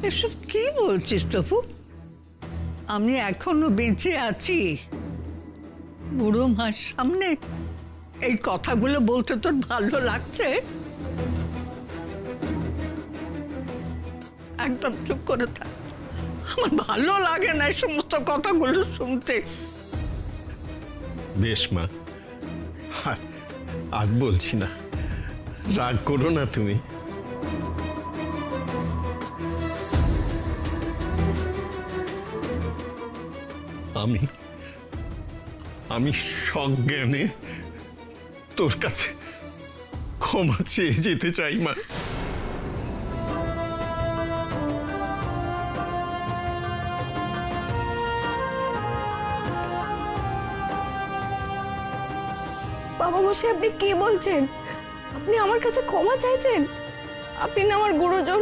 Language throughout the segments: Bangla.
এসব কি বলছিস তপু? আমি এখনো বেঁচে আছি। বুড়ো মার সামনে এই কথাগুলো বলতে তোর ভালো লাগছে? একদম চুপ করে থাক। আমার ভালো লাগে না এই সমস্ত কথাগুলো শুনতে। বেশ মা, আর বলছি না, রাগ করো না তুমি। আমি সজ্ঞানে তোর কাছে ক্ষমা চেয়ে যেতে চাই মা। বাবা মশাই, আপনি কি বলছেন? আপনি আমার কাছে ক্ষমা চাইছেন? আপনি না আমার গুরুজন,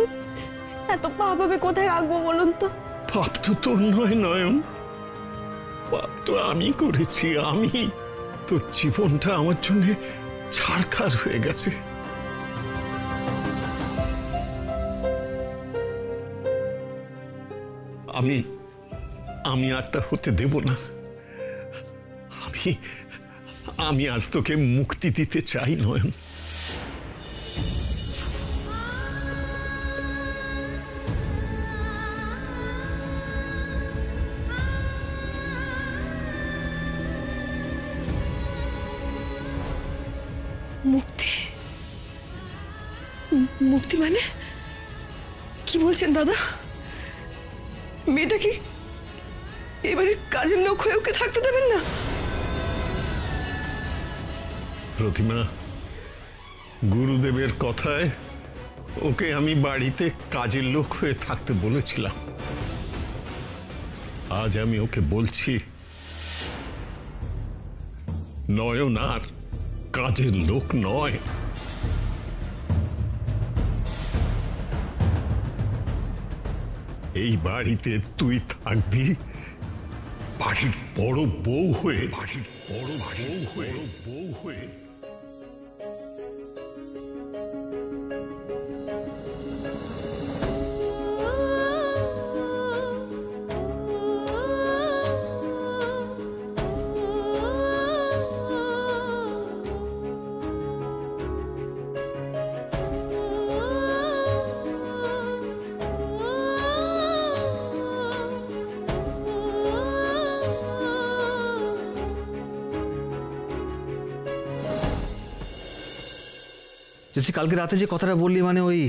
এত পাপ আমি কোথায় রাখবো বলুন তো? পাপ তো তোর নয় নয়ন, পাপ তো আমি করেছি। আমি, তোর জীবনটা আমার জন্য ছারখার হয়ে গেছে। আমি আর তা হতে দেব না। আমি আজ তোকে মুক্তি দিতে চাই নয়ন। মুক্তি? মুক্তি মানে কি বলছেন দাদা? মেয়েটা কি এবারে কাজের লোক হয়ে ওকে থাকতে দেবেন না? প্রতিমা, গুরুদেবের কথায় ওকে আমি বাড়িতে কাজের লোক হয়ে থাকতে বলেছিলাম। আজ আমি ওকে বলছি, নয়ন আর কাজের লোক নয়। এই বাড়িতে তুই থাকবি বাড়ির বড় বউ হয়ে। বাড়ির বড় বউ হয়ে। জেসি, কালকে রাতে যে কথাটা বললি, মানে ওই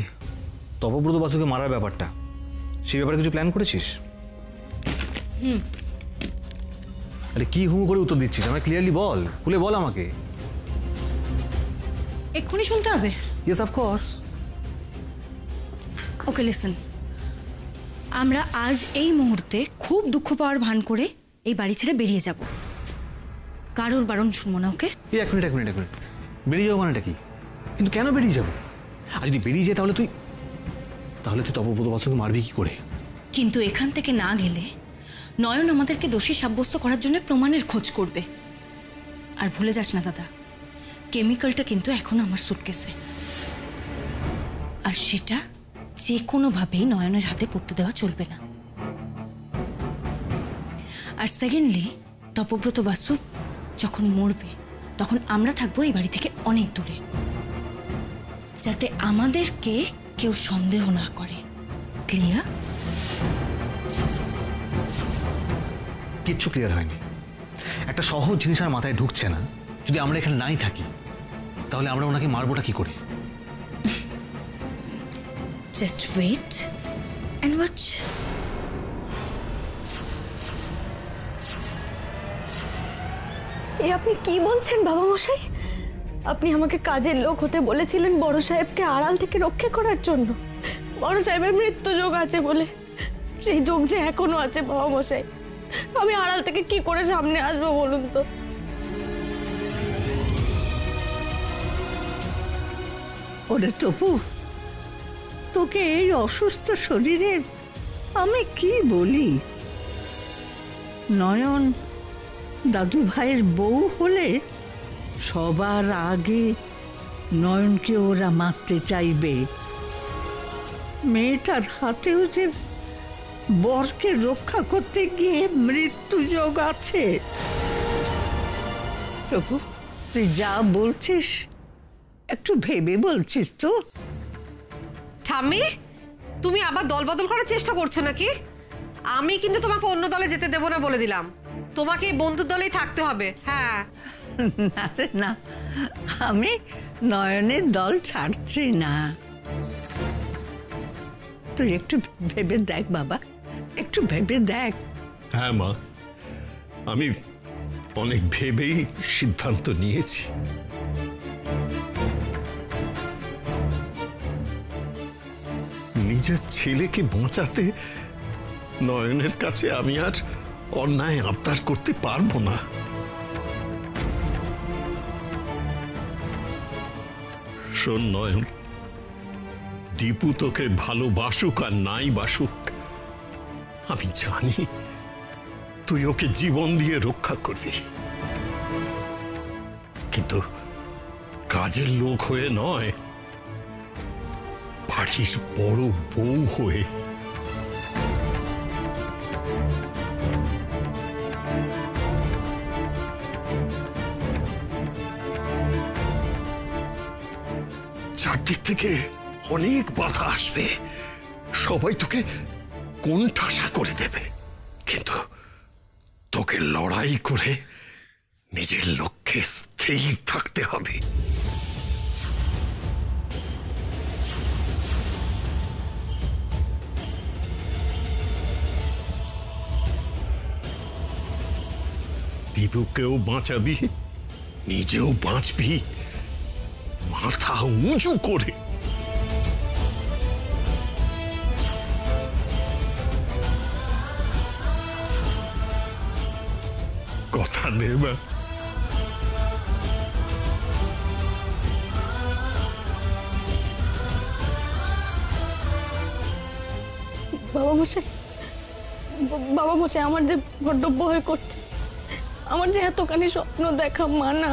তপব্রত বাসুকে মারার ব্যাপারটা, সেই ব্যাপারে কিছু প্ল্যান করেছিস? আরে কি হুম করে উত্তর দিচ্ছিস? আমাকে ক্লিয়ারলি বল, খুলে বল আমাকে। এক্ষুনি শুনতে হবে? Yes, of course. Okay, listen. আমরা আজ এই মুহূর্তে খুব দুঃখ পাওয়ার ভান করে এই বাড়ি ছেড়ে বেরিয়ে যাব। কারোর বারণ শুনবো না, ওকে? এক মিনিট। বেরিয়ে যাবো মানেটা কি? কিন্তু কেন বেরিয়ে যাবো? আর যদি বেরিয়ে যায় তাহলে তুই তপব্রত বাসুকে মারবি কি করে? কিন্তু এখান থেকে না গেলে নয়ন আমাদেরকে দোষী সাব্যস্ত করার জন্য প্রমাণের খোঁজ করবে। আর ভুলে যাস না দাদা, কেমিক্যালটা কিন্তু এখনো আমার সুটকেসে, আর সেটা যে কোনোভাবেই নয়নের হাতে পড়তে দেওয়া চলবে না। আর সেকেন্ডলি, তপব্রত বাসু যখন মরবে তখন আমরা থাকবো এই বাড়ি থেকে অনেক দূরে, যাতে আমাদেরকে কেউ সন্দেহ না করে। ক্লিয়ার? কিচ্ছু ক্লিয়ার হয়নি। একটা সহজ জিনিস আর মাথায় ঢুকছে না। যদি আমরা এখানে নাই থাকি তাহলে আমরা ওনাকে মারবোটা কি করে? Just wait and watch. এ আপনি কি বলছেন বাবা মশাই? আপনি আমাকে কাজের লোক হতে বলেছিলেন বড় সাহেবকে আড়াল থেকে রক্ষা করার জন্য। বড় সাহেবের মৃত্যু যোগ আছে বলে, সেই যোগ যে এখনো আছে বাবা মশাই। আমি আড়াল থেকে কি করে সামনে আসবো বলুন তো? ওরে তপু, তোকে এই অসুস্থ শরীরে আমি কি বলি? নয়ন দাদু ভাইয়ের বউ হলে সবার আগে নয়নকে ওরা মারতে চাইবে। মেয়েটার হাতেও যে বরকে রক্ষা করতে গিয়ে মৃত্যু যোগ আছে। তবু তুই যা বলছিস একটু ভেবে বলছিস তো? ঠাম্মি, তুমি আবার দল বদল করার চেষ্টা করছো নাকি? আমি কিন্তু তোমাকে অন্য দলে যেতে দেবো না বলে দিলাম। তোমাকে এই বন্ধুর দলেই থাকতে হবে। হ্যাঁ, না রে না, আমি নয়নের দল ছাড়ছি না। তুই একটু ভেবে দেখ বাবা, একটু ভেবে দেখ। হ্যাঁ মা, আমি অনেক ভেবেই সিদ্ধান্ত নিয়েছি। নিজের ছেলেকে বাঁচাতে নয়নের কাছে আমি আর অন্যায় আবদার করতে পারবো না। শোন নয়ন, দীপু তোকে ভালোবাসুক আর নাই বাসুক, আমি জানি তুই ওকে জীবন দিয়ে রক্ষা করবি, কিন্তু কাজের লোক হয়ে নয়, বাড়ির বড় বউ হয়ে। চারদিক থেকে অনেক বাধা আসবে, সবাই তোকে কোণঠাসা করে দেবে, কিন্তু তোকে লড়াই করে নিজের লক্ষ্যে স্থির থাকতে হবে। দীপুকেও বাঁচাবি, নিজেও বাঁচবি, মাথা উঁচু করে। কথা দে মা। বাবা মশাই, বাবা মশাই, আমার যে বড্ড ভয় করছে। আমার যে এতখানি স্বপ্ন দেখা মানা।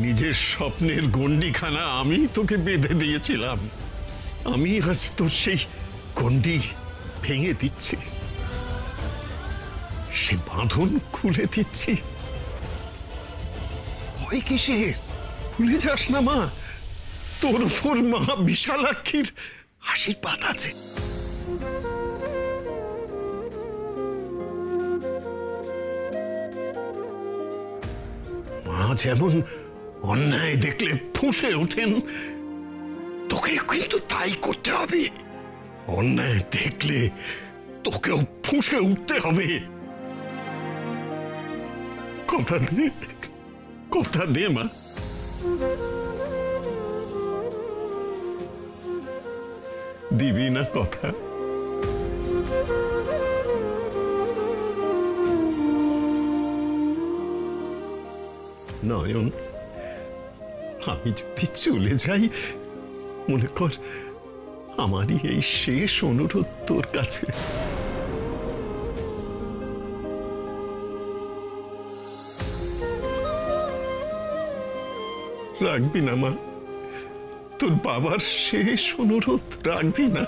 নিজের স্বপ্নের গন্ডিখানা আমি তোকে বেঁধে দিয়েছিলাম, আমি আজ তোর সেই গন্ডি ভেঙে দিচ্ছি, সে বাঁধন খুলে দিচ্ছি। ভয় কিসের? ভুলে যাস না মা, তোর উপর মা বিশালাক্ষীর আশীর্বাদ আছে। মা যেমন অন্যায় দেখলে ফুঁসে ওঠেন, তোকে কিন্তু তাই করতে হবে। অন্যায় দেখলে তোকেও ফুঁসে উঠতে হবে। কথা দে, কথা দে মা। দিবি না কথা? নয়ন, আমি যদি চলে যাই, মনে কর আমারই এই শেষ অনুরোধ তোর কাছে। রাখবি না মা? তোর বাবার শেষ অনুরোধ রাখবি না?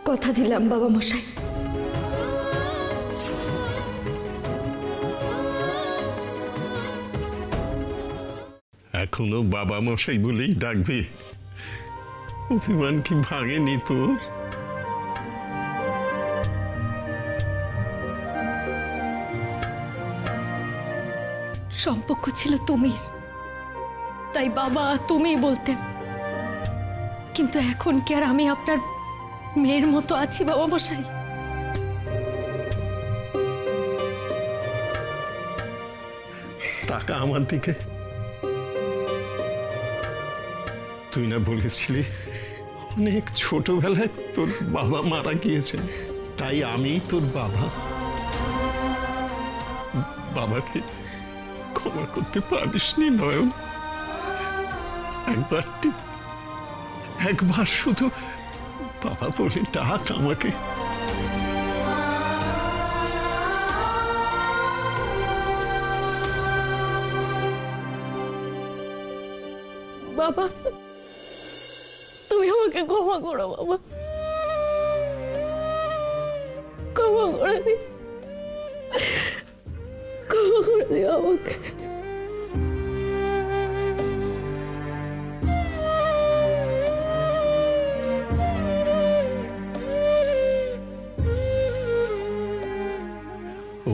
কথা দিলাম বাবা মশাই। এখনো বাবা মশাই বলেই ডাকবে? অভিমান কি ভাঙেনি তোর? সম্পর্ক ছিল তুমির, তাই বাবা তুমি বলতেন। কিন্তু এখন কি আর আমি আপনার মেয়ের মতো আছি বাবা মশাই? টাকা আমার দিকে। তুই না বলেছিলি অনেক ছোটবেলায় তোর বাবা মারা গিয়েছেন, তাই আমি তোর বাবা। বাবাকে ক্ষমা করতে পারিসনি নয়ন? একবার শুধু বাবা বলে ডাক আমাকে। বাবা, তুমি আমাকে ক্ষমা করো বাবা, ক্ষমা করে দিও, ক্ষমা করে দিও আমাকে।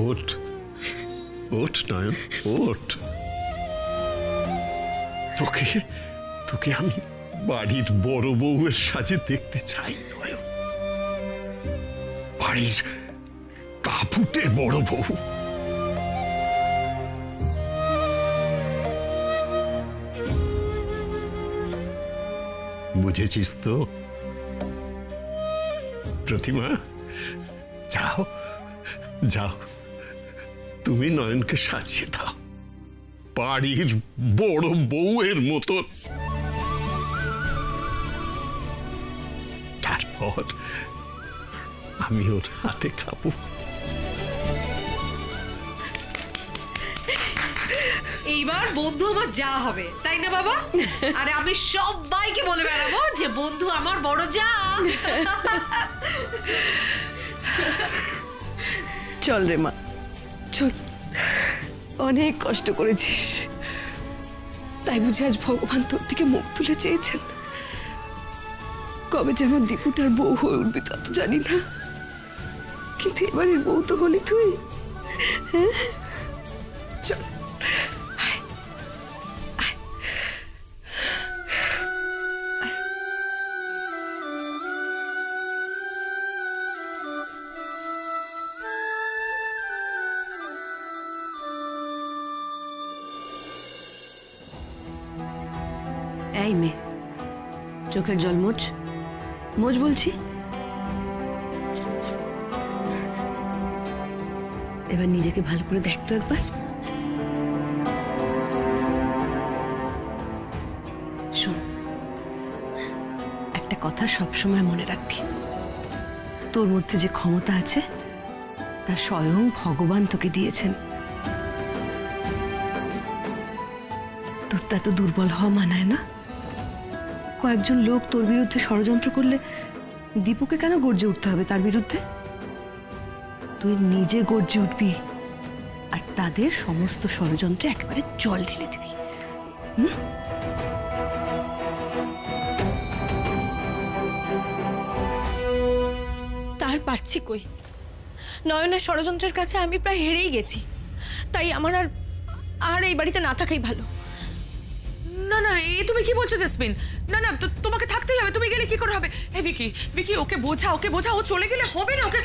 ওঠ ওঠ নয়ন, ওঠ। তোকে তোকে আমি বাড়ির বড় বউয়ের সাজে দেখতে চাই নয়ন, বাড়ির কাপুটে বড় বউ। বুঝেছিস তো? প্রতিমা, যাও যাও, তুমি নয়নকে সাজিয়ে দাও বাড়ির বড় বউয়ের মতো। তারপর আমি ওর হাতে খাবো। এইবার বন্ধু আমার যা হবে, তাই না বাবা? আরে আমি সবাইকে বলে বেড়াবো যে বন্ধু আমার বড় যা। চল রে মা, চল। অনেক কষ্ট করেছিস, তাই বুঝি আজ ভগবান তোর থেকে মুখ তুলে চেয়েছেন। কবে যেমন দীপুটার বউ হয়ে উঠবি তা তো জানি না, কিন্তু এবারের বউ তো হলি তুই। হ্যাঁ, চল। এই মেয়ে, চোখের জল মোচ, মোচ বলছি। এবার নিজেকে ভালো করে দেখতো একবার। শোন, একটা কথা সবসময় মনে রাখবি, তোর মধ্যে যে ক্ষমতা আছে তা স্বয়ং ভগবান তোকে দিয়েছেন। তোর তা তো দুর্বল হওয়া মানায় না। কয়েকজন লোক তোর বিরুদ্ধে ষড়যন্ত্র করলে দীপুকে কেন গর্জে উঠতে হবে তার বিরুদ্ধে? তুই নিজে গর্জে উঠবি আর তাদের সমস্ত ষড়যন্ত্রে একেবারে জল ঢেলে দিবি। তার পারছি কই? নয়নের ষড়যন্ত্রের কাছে আমি প্রায় হেরেই গেছি, তাই আমার আর এই বাড়িতে না থাকাই ভালো। না না, এই তুমি কি বলছো জেসমিন? না না, তোমাকে থাকতেই হবে। তুমি গেলে কি করে হবে? ভিকি, ভিকি, ওকে বোঝা, ওকে বোঝা। ও চলে গেলে হবে না। ওকে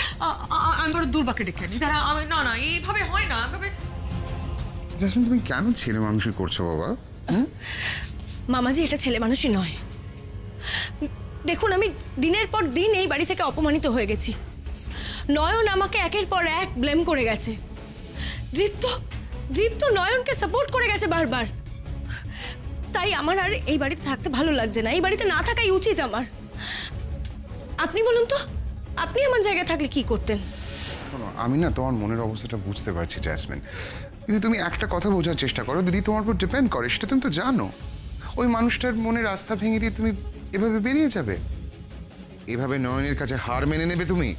আমি বড় দুর্বাকে ডেকে আনছি। তারা না না, এইভাবে হয় না। জেসমিন, তুমি কেন ছেলে মানুষই করছো বাবা? মামাজি, এটা ছেলে মানুষই নয়। দেখুন, আমি দিনের পর দিন এই বাড়ি থেকে অপমানিত হয়ে গেছি। নয়ন আমাকে একের পর এক ব্লেম করে গেছে। দীপ্ত নয়নকে সাপোর্ট করে গেছে বারবার। তাই আমার আর এই বাড়িতে থাকতে ভালো লাগছে না। এই বাড়িতে না থাকাই উচিত আমার। আপনি বলুন তো, আপনি আমার জায়গায় থাকলে কি করতেন? আমি না তোমার মনের অবস্থাটা বুঝতে পারছি জেসমিন, কিন্তু তুমি একটা কথা বোঝার চেষ্টা করো। দিদি তোমার উপর ডিপেন্ড করে, সেটা তুমি তো জানো। ওই মানুষটার মনের আস্থা ভেঙে দিয়ে তুমি এভাবে বেরিয়ে যাবে? এভাবে নয়নের কাছে হার মেনে নেবে তুমি?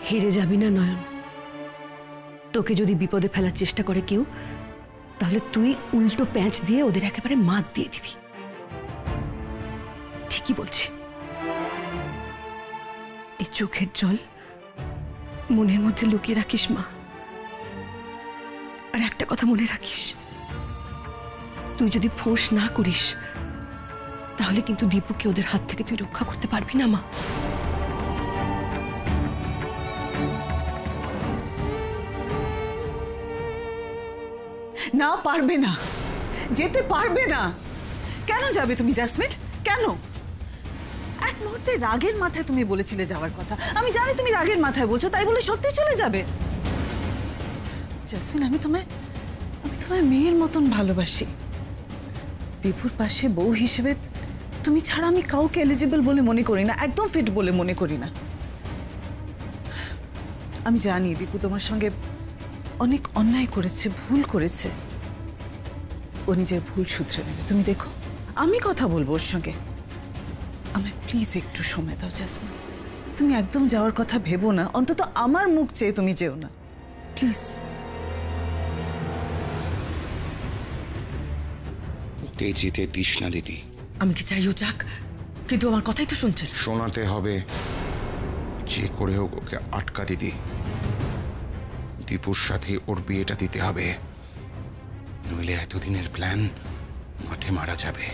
হেরে যাবি না নয়ন। তোকে যদি বিপদে ফেলার চেষ্টা করে কেউ, তাহলে তুই উল্টো প্যাঁচ দিয়ে ওদের একেবারে মাত দিয়ে দিবি। ঠিকই বলছি। এই চোখের জল মনের মধ্যে লুকিয়ে রাখিস মা। আর একটা কথা মনে রাখিস, তুই যদি ফোর্স না করিস তাহলে কিন্তু দীপুকে ওদের হাত থেকে তুই রক্ষা করতে পারবি না মা। না, পারবে না, যেতে পারবে না। কেন যাবে তুমি জেসমিন? কেন? এক মুহূর্তে রাগের মাথায় তুমি বলেছিলে যাওয়ার কথা। আমি জানি তুমি রাগের মাথায় বলছো, তাই বলে সত্যি চলে যাবে? জেসমিন, আমি তোমায় মেয়ের মতন ভালোবাসি। দীপুর পাশে বউ হিসেবে তুমি ছাড়া আমি কাউকে এলিজিবল বলে মনে করি না, একদম ফিট বলে মনে করি না। আমি জানি দীপু তোমার সঙ্গে অনেক অন্যায় করেছে, ভুল করেছে। ও নিজের ভুল শুধরে নেবে, তুমি দেখো। আমি কথা বলবো ওর সঙ্গে। আমায় প্লিজ একটু সময় দাও জেসমিন। তুমি একদম যাওয়ার কথা ভেবো না, অন্তত আমার মুখ চেয়ে তুমি যেও না, প্লিজ। ওকে যেতে দিস না দিদি। আমি কি চাইও যাক, কিন্তু আমার কথাই তো শুনছেন। শোনাতে হবে, যে করে হোক ওকে আটকা দিদি। দীপুর সাথে ওর বিয়েটা দিতে হবে, নইলে এতদিনের প্ল্যান মাঠে মারা যাবে।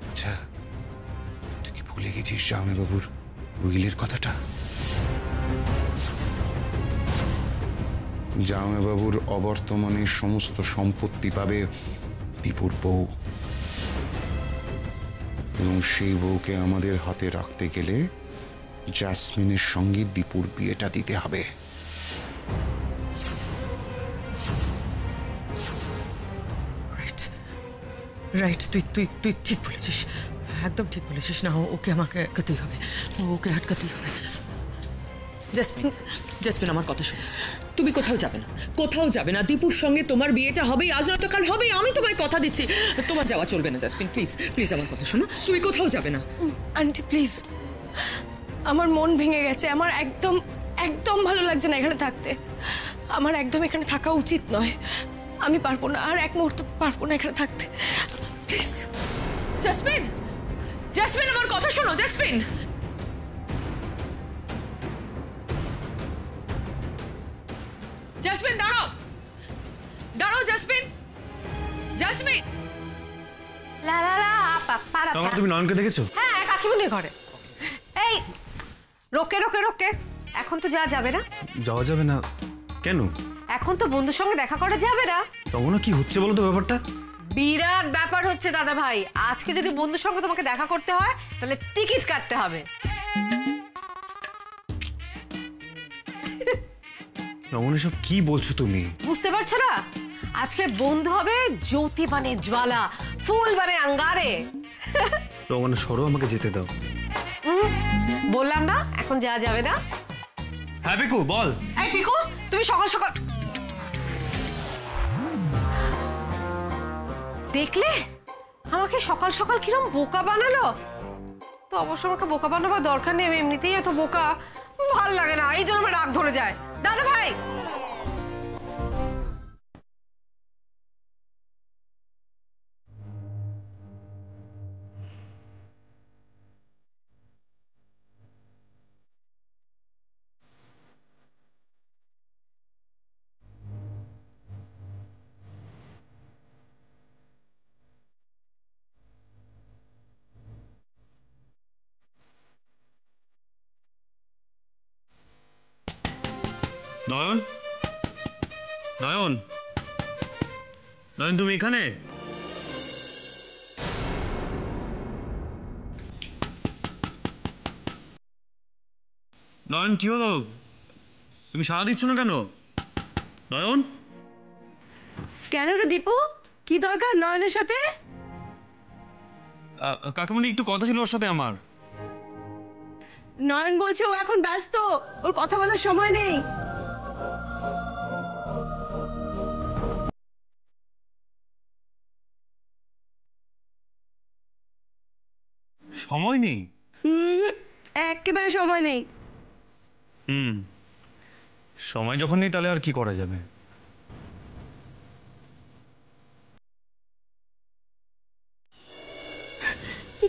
আচ্ছা, তুই কি ভুলে গেছিস জামাইবাবুর উইলের কথাটা? জামাইবাবুর অবর্তমানে সমস্ত সম্পত্তি পাবে দীপুর বউ, এবং সেই বউকে আমাদের হাতে রাখতে গেলে জেসমিনের সঙ্গে দীপুর বিয়েটা দিতে হবে। রাইট, তুই ঠিক বলেছিস, একদম ঠিক বলেছিস। না, ওকে আমাকে আটকাতেই হবে, ওকে আটকাতেই হবে। জেসমিন, আমার কথা শোনো, তুমি কোথাও যাবে না, কোথাও যাবে না। দীপুর সঙ্গে তোমার বিয়েটা হবেই, আজ নয়তো কাল হবেই, আমি তোমায় কথা দিচ্ছি। তোমার যাওয়া চলবে না জেসমিন, প্লিজ প্লিজ আমার কথা শোনো, তুমি কোথাও যাবে না। আন্টি প্লিজ, আমার মন ভেঙে গেছে, আমার একদম একদম ভালো লাগছে না এখানে থাকতে। আমার একদম এখানে থাকা উচিত নয়। আমি পারবো না, আর এক মুহূর্ত পারবো না এখানে থাকতে, প্লিজ। জেসমিন, জেসমিন আমার কথা শোনো। জেসমিন, জেসমিন দাঁড়াও, দাঁড়াও জেসমিন, জেসমিন। লা লা লা পারা। তুমি নয়নকে দেখেছো? হ্যাঁ, কাকিমুনি ঘরে। এই রোকে রোকে রোকে, এখন তো যাওয়া যাবে না। যাওয়া যাবে না কেন? এখন তো বন্ধুর সঙ্গে দেখা করা যাবে না। তখন কি হচ্ছে বলো তো ব্যাপারটা? বিরাট ব্যাপার হচ্ছে দাদা ভাই। আজকে যদি বন্ধুর সঙ্গে তোমাকে দেখা করতে হয় তাহলে টিকিট কাটতে হবে। রমন, এসব কি বলছো তুমি? বুঝতে পারছো না? আজকে বন্ধু হবে জ্যোতি মানে জ্বালা, ফুল মানে আঙ্গারে। রমন, সরো, আমাকে যেতে দাও। বললাম না এখন যাওয়া যাবে না। হ্যাঁ পিকু, বল। এই পিকু, তুমি সকাল সকাল দেখলে আমাকে সকাল সকাল কিরম বোকা বানালো। তো অবশ্য আমাকে বোকা বানাবার দরকার নেই, আমি এমনিতেই এত বোকা, ভাল লাগে না, এই জন্য আমার রাগ ধরে যায়। দাদা ভাই, নয়ন, নয়ন, নয়ন, তুমি এখানে? নয়ন, কি হলো? তুমি সাড়া দিচ্ছ না কেন? নয়ন, কেন রে দীপু, কি দরকার নয়নের সাথে? কাকিমণি, একটু কথা ছিল ওর সাথে আমার। নয়ন বলছে ও এখন ব্যস্ত, ওর কথা বলার সময় নেই। সময় নেই? একেবারে সময় নেই। সময় যখন নেই তাহলে আর কি করা যাবে?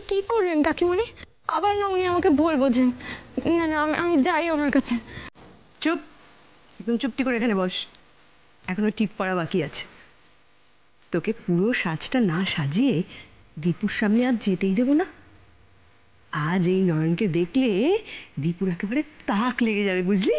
কি করলেন কাকিমণি? আবার না উনি আমাকে ভুল বোঝেন। না না, আমি যাই ওনার কাছে। চুপ, তুমি চুপটি করে এখানে বস, এখনো টিপ পড়া বাকি আছে। তোকে পুরো সাজটা না সাজিয়ে দীপুর সামনে আজ যেতেই দেবো না। আজ এই নয়নকে দেখলে দীপুর একেবারে তাক লেগে যাবে, বুঝলি?